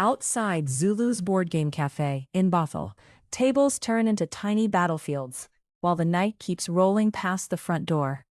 Outside Zulu's board game cafe in Bothell, tables turn into tiny battlefields, while the night keeps rolling past the front door.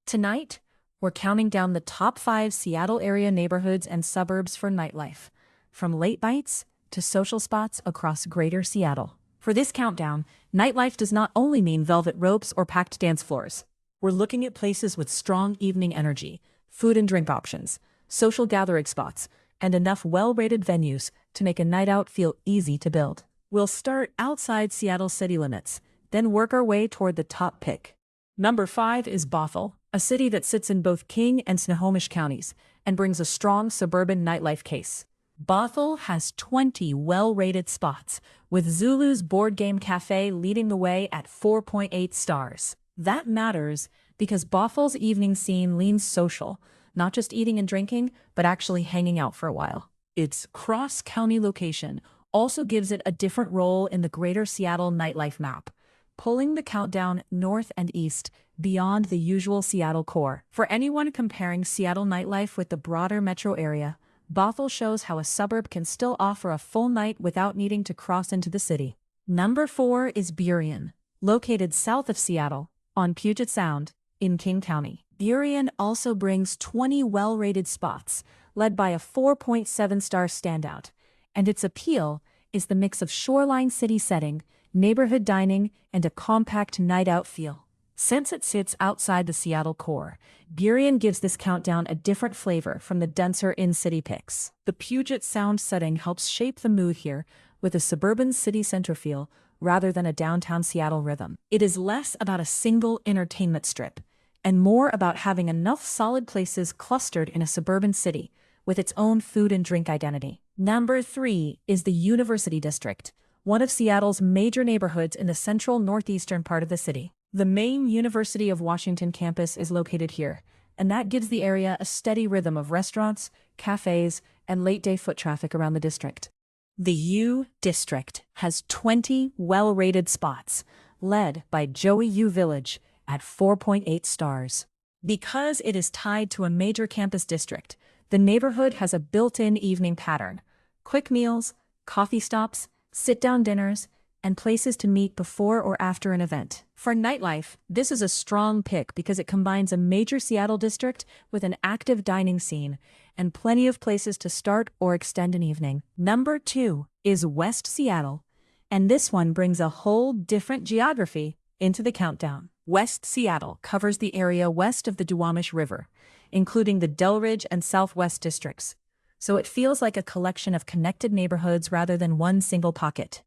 Tonight, we're counting down the top 5 Seattle area neighborhoods and suburbs for nightlife, from late nights to social spots across greater Seattle. For this countdown, nightlife does not only mean velvet ropes or packed dance floors. We're looking at places with strong evening energy, food and drink options, social gathering spots, and enough well-rated venues to make a night out feel easy to build. We'll start outside Seattle city limits, then work our way toward the top pick. Number 5 is Bothell, a city that sits in both King and Snohomish counties and brings a strong suburban nightlife case. Bothell has 20 well-rated spots, with Zulu's board game cafe leading the way at 4.8 stars. That matters because Bothell's evening scene leans social, not just eating and drinking, but actually hanging out for a while. Its cross-county location also gives it a different role in the greater Seattle nightlife map, pulling the countdown north and east beyond the usual Seattle core. For anyone comparing Seattle nightlife with the broader metro area, Bothell shows how a suburb can still offer a full night without needing to cross into the city. Number 4 is Burien, located south of Seattle, on Puget Sound, in King County. Burien also brings 20 well-rated spots, led by a 4.7-star standout, and its appeal is the mix of shoreline city setting, neighborhood dining, and a compact night-out feel. Since it sits outside the Seattle core, Burien gives this countdown a different flavor from the denser in-city picks. The Puget Sound setting helps shape the mood here, with a suburban city center feel rather than a downtown Seattle rhythm. It is less about a single entertainment strip, and more about having enough solid places clustered in a suburban city with its own food and drink identity. Number 3 is the University District, one of Seattle's major neighborhoods in the central northeastern part of the city. The main University of Washington campus is located here, and that gives the area a steady rhythm of restaurants, cafes, and late-day foot traffic around the district. The U District has 20 well-rated spots, led by Joey U Village at 4.8 stars. Because it is tied to a major campus district, the neighborhood has a built-in evening pattern: quick meals, coffee stops, sit-down dinners, and places to meet before or after an event. For nightlife, this is a strong pick because it combines a major Seattle district with an active dining scene and plenty of places to start or extend an evening. Number 2 is West Seattle, and this one brings a whole different geography into the countdown. West Seattle covers the area west of the Duwamish River, including the Delridge and Southwest districts, so it feels like a collection of connected neighborhoods rather than one single pocket.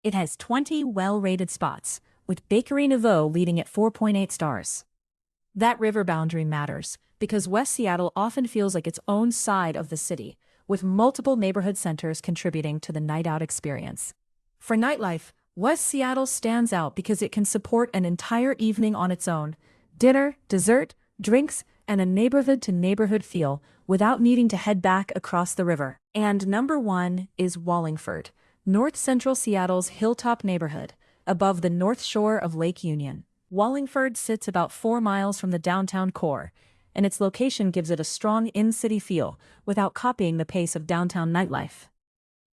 It has 20 well-rated spots, with Bakery Nouveau leading at 4.8 stars. That river boundary matters, because West Seattle often feels like its own side of the city, with multiple neighborhood centers contributing to the night-out experience. For nightlife, West Seattle stands out because it can support an entire evening on its own: dinner, dessert, drinks, and a neighborhood-to-neighborhood feel without needing to head back across the river. And number 1 is Wallingford, North Central Seattle's hilltop neighborhood, above the north shore of Lake Union. Wallingford sits about 4 miles from the downtown core, and its location gives it a strong in-city feel without copying the pace of downtown nightlife.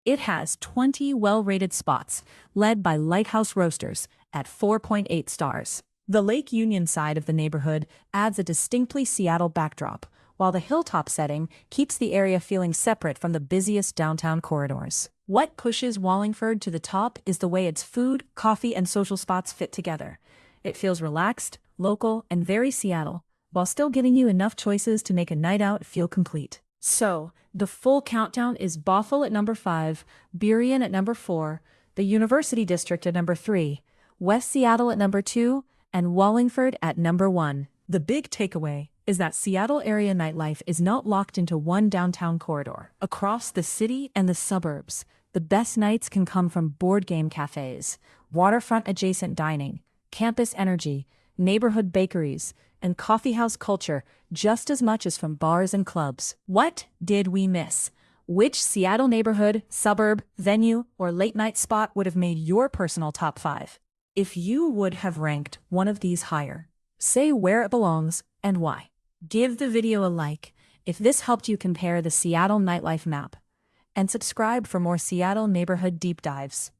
It has 20 well-rated spots, led by Lighthouse Roasters at 4.8 stars. The Lake Union side of the neighborhood adds a distinctly Seattle backdrop, while the hilltop setting keeps the area feeling separate from the busiest downtown corridors. What pushes Wallingford to the top is the way its food, coffee, and social spots fit together. It feels relaxed, local, and very Seattle, while still giving you enough choices to make a night out feel complete. So, the full countdown is Bothell at number 5, Burien at number 4, the University District at number 3, West Seattle at number 2, and Wallingford at number 1. The big takeaway is that Seattle area nightlife is not locked into one downtown corridor. Across the city and the suburbs, the best nights can come from board game cafes, waterfront-adjacent dining, campus energy, neighborhood bakeries, and coffeehouse culture just as much as from bars and clubs. What did we miss? Which Seattle neighborhood, suburb, venue, or late-night spot would have made your personal top 5? If you would have ranked one of these higher, say where it belongs and why. Give the video a like if this helped you compare the Seattle nightlife map. and subscribe for more Seattle neighborhood deep dives.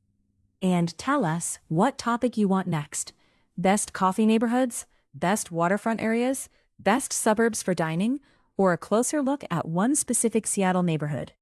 And tell us what topic you want next. Best coffee neighborhoods, best waterfront areas, best suburbs for dining, or a closer look at one specific Seattle neighborhood.